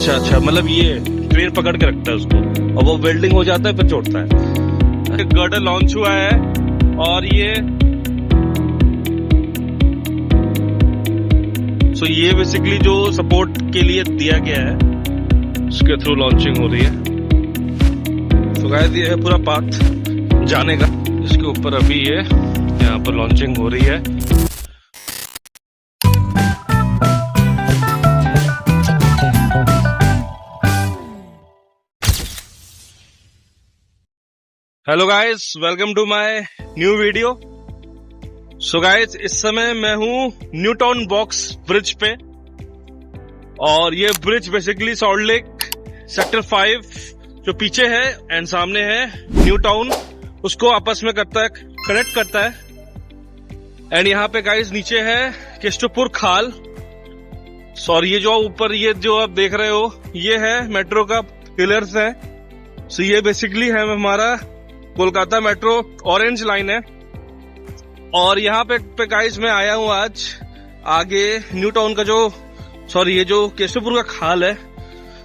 अच्छा अच्छा, मतलब ये क्रेन पकड़ के रखता है उसको और वो वेल्डिंग हो जाता है फिर छोड़ता है। गर्डर लॉन्च हुआ है और ये बेसिकली जो सपोर्ट के लिए दिया गया है उसके थ्रू लॉन्चिंग हो रही है। तो गाइस ये है पूरा पाथ जाने का, इसके ऊपर अभी ये यहाँ पर लॉन्चिंग हो रही है। Hello guys, welcome to my new video. So guys, इस समय मैं हूँ न्यू टाउन बॉक्स ब्रिज पे और ये bridge basically salt lake sector 5 जो पीछे है एंड सामने है न्यू टाउन, उसको आपस में कनेक्ट करता है। एंड यहाँ पे गाइस नीचे है केशवपुर खाल। सॉरी, ये जो ऊपर ये जो आप देख रहे हो ये है मेट्रो का पिलर्स है। सो ये बेसिकली है हमारा कोलकाता मेट्रो ऑरेंज लाइन है। और यहाँ पे गाइस मैं आया हूँ आज आगे न्यू टाउन का ये जो केशवपुर का खाल है।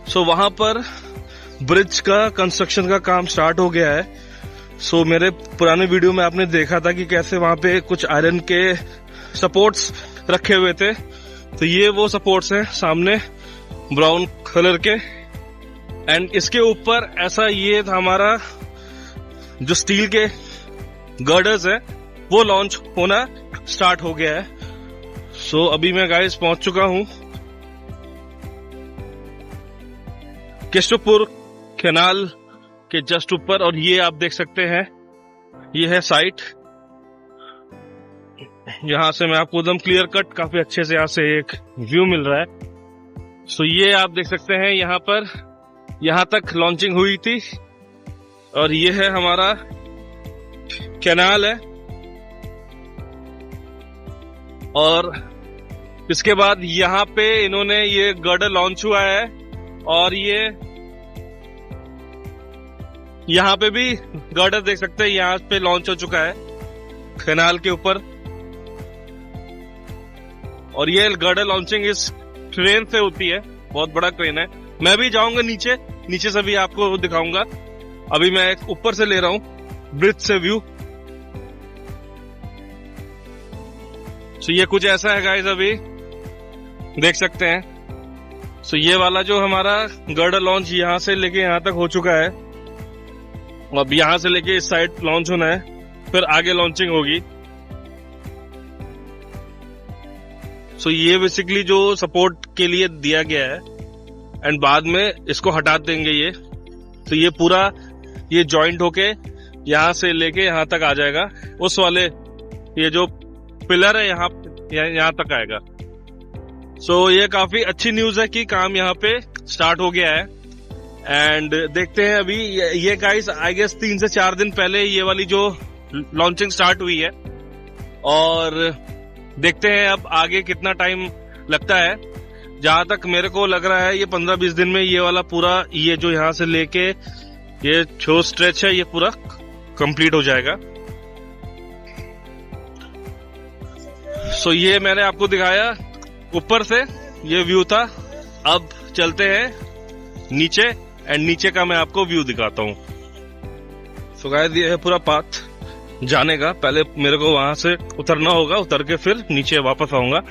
सो वहां पर ब्रिज का कंस्ट्रक्शन का काम स्टार्ट हो गया है। सो मेरे पुराने वीडियो में आपने देखा था कि कैसे वहां पे कुछ आयरन के सपोर्ट्स रखे हुए थे। तो ये वो सपोर्ट्स हैं सामने ब्राउन कलर के। एंड इसके ऊपर ऐसा ये था हमारा जो स्टील के गर्डर्स है वो लॉन्च होना स्टार्ट हो गया है। सो अभी मैं गाइस पहुंच चुका हूं केशवपुर कैनाल के जस्ट ऊपर और ये आप देख सकते हैं ये है साइट। यहां से मैं आपको एकदम क्लियर कट काफी अच्छे से यहां से एक व्यू मिल रहा है। सो ये आप देख सकते हैं यहां पर यहां तक लॉन्चिंग हुई थी और ये है हमारा कैनाल है। और इसके बाद यहाँ पे इन्होंने ये गर्डर लॉन्च हुआ है और ये यहाँ पे भी गर्डर देख सकते हैं यहाँ पे लॉन्च हो चुका है कैनाल के ऊपर। और ये गर्डर लॉन्चिंग इस ट्रेन से होती है, बहुत बड़ा ट्रेन है। मैं भी जाऊंगा नीचे से भी आपको दिखाऊंगा। अभी मैं ऊपर से ले रहा हूं ब्रिज से व्यू। सो ये कुछ ऐसा है गाइस, अभी देख सकते हैं। सो ये वाला जो हमारा गर्डर लॉन्च यहां से लेके यहां तक हो चुका है। अब यहां से लेके इस साइड लॉन्च होना है, फिर आगे लॉन्चिंग होगी। सो ये बेसिकली जो सपोर्ट के लिए दिया गया है एंड बाद में इसको हटा देंगे ये। तो ये पूरा ये जॉइंट होके यहां से लेके यहां तक आ जाएगा। उस वाले ये जो पिलर है यहाँ तक आएगा। सो ये काफी अच्छी न्यूज है कि काम यहाँ पे स्टार्ट हो गया है। एंड देखते हैं अभी ये गाइस आई गेस 3 से 4 दिन पहले ये वाली जो लॉन्चिंग स्टार्ट हुई है और देखते हैं अब आगे कितना टाइम लगता है। जहां तक मेरे को लग रहा है ये 15-20 दिन में ये वाला पूरा ये जो यहाँ से लेके ये जो स्ट्रेच है ये पूरा कंप्लीट हो जाएगा। सो ये मैंने आपको दिखाया ऊपर से ये व्यू था। अब चलते हैं नीचे एंड नीचे का मैं आपको व्यू दिखाता हूँ। सो गाइस ये है पूरा पाथ जाने का। पहले मेरे को वहां से उतरना होगा, उतर के फिर नीचे वापस आऊंगा।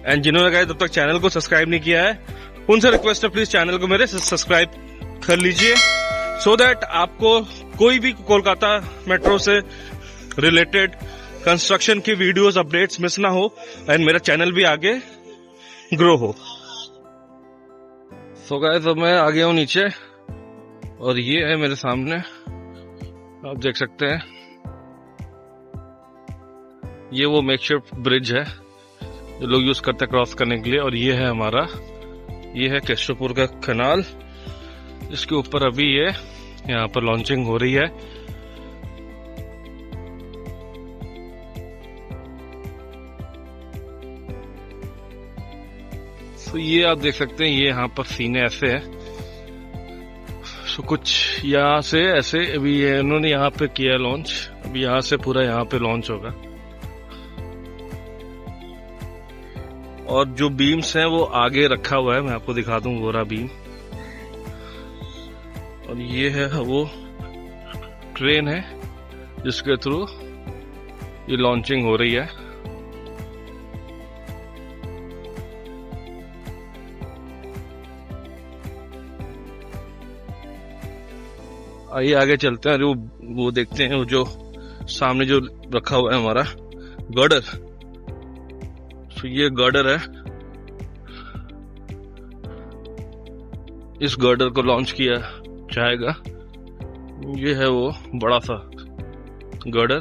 एंड जिन्होंने गाइस तब तक चैनल को सब्सक्राइब नहीं किया है उनसे रिक्वेस्ट है प्लीज चैनल को मेरे सब्सक्राइब कर लीजिए सो दैट आपको कोई भी कोलकाता मेट्रो से रिलेटेड कंस्ट्रक्शन की वीडियोस अपडेट्स मिस ना हो एंड मेरा चैनल भी आगे ग्रो हो। सो गाइस अब मैं आ गया हूँ नीचे और ये है मेरे सामने, आप देख सकते हैं ये वो मेकशिफ्ट ब्रिज है जो लोग यूज करते हैं क्रॉस करने के लिए। और ये है हमारा ये है केशवपुर का कैनाल, इसके ऊपर अभी ये यहाँ पर लॉन्चिंग हो रही है। तो ये आप देख सकते हैं ये यहाँ पर सीने ऐसे है। सो कुछ यहाँ से ऐसे अभी ये इन्होंने यहाँ पे किया लॉन्च, अभी यहाँ से पूरा यहाँ पे लॉन्च होगा। और जो बीम्स हैं वो आगे रखा हुआ है, मैं आपको दिखा दूं वो रहा बीम। और ये है वो ट्रेन है जिसके थ्रू ये लॉन्चिंग हो रही है। आइए आगे चलते हैं, वो देखते हैं वो जो सामने जो रखा हुआ है हमारा गर्डर। तो ये गर्डर है, इस गर्डर को लॉन्च किया जाएगा। ये है वो बड़ा सा गर्डर।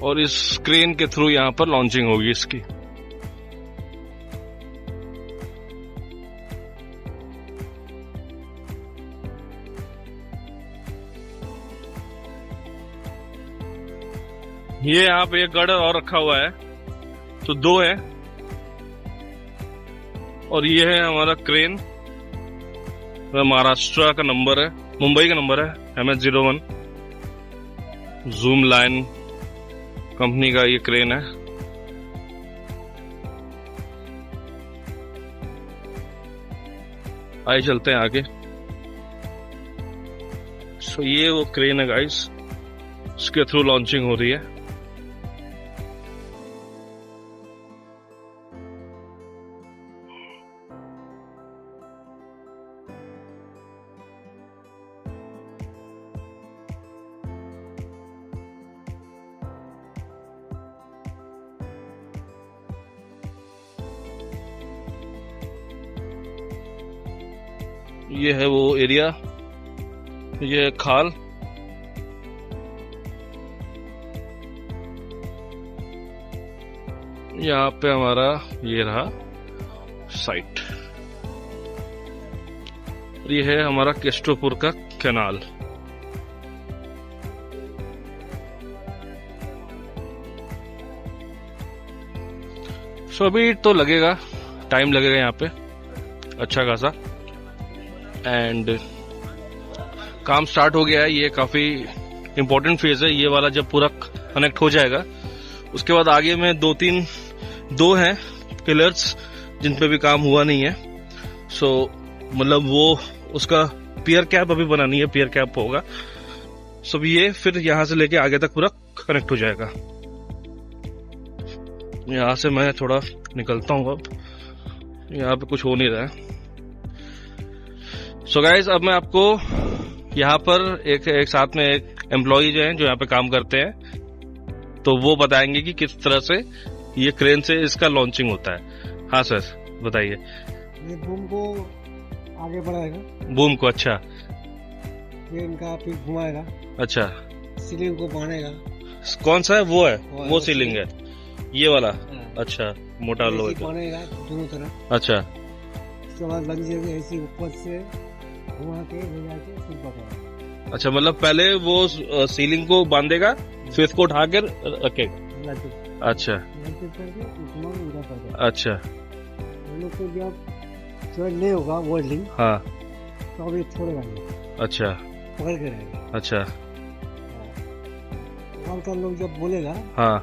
और इस क्रेन के थ्रू यहां पर लॉन्चिंग होगी इसकी। ये यहाँ पे एक गर्डर और रखा हुआ है, तो 2 है। और ये है हमारा क्रेन, महाराष्ट्र का नंबर है, मुंबई का नंबर है, MS01 जूम लाइन कंपनी का ये क्रेन है। आइए चलते हैं आगे। सो ये वो क्रेन है गाइस, इसके थ्रू लॉन्चिंग हो रही है। ये है वो एरिया, ये है खाल। यहाँ पे हमारा ये रहा साइट। ये है हमारा केस्टोपुर का कैनाल। सो अभी तो लगेगा, टाइम लगेगा यहाँ पे अच्छा खासा। एंड काम स्टार्ट हो गया है, ये काफी इंपॉर्टेंट फेज है ये वाला। जब पूरा कनेक्ट हो जाएगा उसके बाद आगे में 2 हैं पिलर्स जिन पे भी काम हुआ नहीं है। सो मतलब वो उसका पियर कैप अभी बना नहीं है, पियर कैप होगा। सो ये फिर यहां से लेके आगे तक पूरा कनेक्ट हो जाएगा। यहां से मैं थोड़ा निकलता हूं, अब यहाँ पे कुछ हो नहीं रहा है। सो गाइज अब मैं आपको यहाँ पर एक साथ में एक एम्प्लॉई जो हैं जो यहाँ पे काम करते हैं, तो वो बताएंगे कि किस तरह से ये क्रेन से इसका लॉन्चिंग होता है। हाँ सर बताइए। ये बूम को आगे बढ़ाएगा, बूम को, अच्छा क्रेन का फिर घुमाएगा, अच्छा सीलिंग को बांधेगा। कौन सा है वो है वो सीलिंग है ये वाला, अच्छा मोटा लोहे का बांधेगा दोनों तरफ। अच्छा उसके बाद लग जाएगी ऐसी ऊपर से घुमा के ले जाके फिर पकड़ेगा। अच्छा मतलब पहले वो सीलिंग को बांधेगा फिर इसको उठा कर रखेगा। अच्छा अच्छा तो जब ज्वाइन नहीं होगा वेल्डिंग, हाँ तो अभी छोड़ेगा नहीं, अच्छा पकड़ के रहेगा। अच्छा वर्कर लोग जब बोलेगा हाँ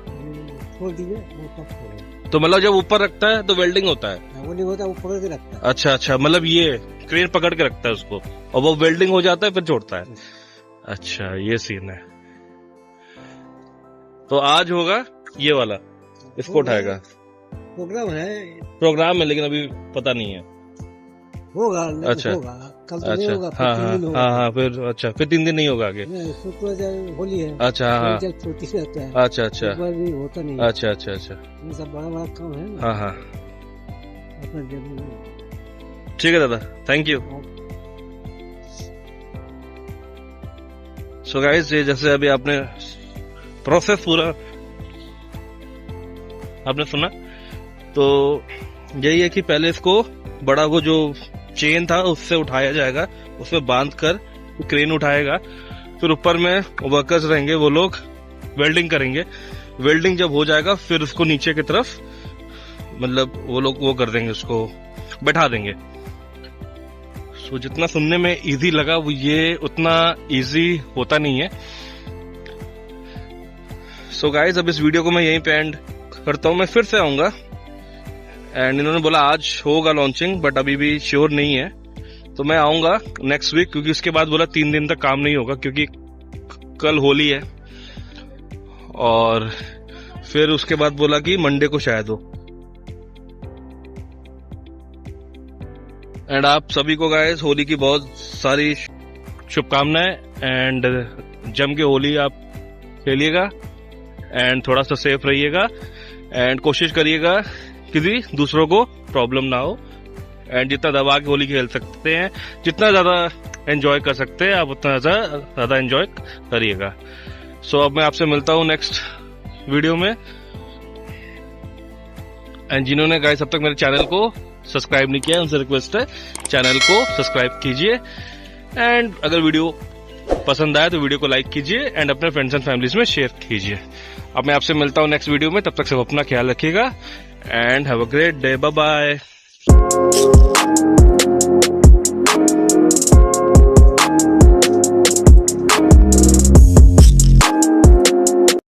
छोड़ दीजिए, वो तब छोड़ेगा। तो मतलब जब ऊपर रखता है तो वेल्डिंग होता है? वो नहीं होता, वो पकड़ के रखता है। अच्छा अच्छा, मतलब ये क्रेन पकड़ के रखता है उसको और वो वेल्डिंग हो जाता है फिर छोड़ता है। अच्छा ये सीन है। तो आज होगा ये वाला, इसको उठाएगा। प्रोग्राम है लेकिन अभी पता नहीं है। होगा अच्छा होगा, कल तो नहीं होगा, हाँ हाँ हाँ फिर अच्छा फिर 3 दिन नहीं होगा आगे। शुक्र होली है, अच्छा हाँ छोटी रहता है, अच्छा अच्छा भी होता नहीं। अच्छा अच्छा अच्छा, ये सब बड़ा बड़ा काम है। हाँ हाँ अपना ठीक है दादा, थैंक यू। सो गाइस ये जैसे अभी आपने प्रोसेस पूरा आपने सुना, तो यही है कि पहले इसको बड़ा वो जो चेन था उससे उठाया जाएगा, उसमें बांध कर क्रेन उठाएगा, फिर ऊपर में वर्कर्स रहेंगे, वो लोग वेल्डिंग करेंगे। वेल्डिंग जब हो जाएगा फिर उसको नीचे की तरफ मतलब वो लोग वो कर देंगे, उसको बैठा देंगे। सो जितना सुनने में इजी लगा वो ये उतना इजी होता नहीं है। सो गाइज अब इस वीडियो को मैं यहीं पे एंड करता हूँ। मैं फिर से आऊंगा एंड इन्होंने बोला आज होगा लॉन्चिंग, बट अभी भी श्योर नहीं है, तो मैं आऊंगा नेक्स्ट वीक, क्योंकि उसके बाद बोला 3 दिन तक काम नहीं होगा क्योंकि कल होली है, और फिर उसके बाद बोला कि मंडे को शायद हो। एंड आप सभी को गाइस होली की बहुत सारी शुभकामनाएं एंड जम के होली आप खेलिएगा एंड थोड़ा सा सेफ रहिएगा एंड कोशिश करिएगा किसी दूसरों को प्रॉब्लम ना हो, एंड जितना दबा के होली खेल सकते हैं, जितना ज्यादा एंजॉय कर सकते हैं आप उतना ज्यादा एंजॉय करिएगा। सो अब मैं आपसे मिलता हूँ नेक्स्ट वीडियो में। एंड जिन्होंने गाइस अब तक मेरे चैनल को सब्सक्राइब नहीं किया है उनसे रिक्वेस्ट है चैनल को सब्सक्राइब कीजिए, एंड अगर वीडियो पसंद आया तो वीडियो को लाइक कीजिए एंड अपने फ्रेंड्स एंड फैमिलीज में शेयर कीजिए। अब मैं आपसे मिलता हूँ नेक्स्ट वीडियो में, तब तक सब अपना ख्याल रखिएगा and have a great day, bye bye.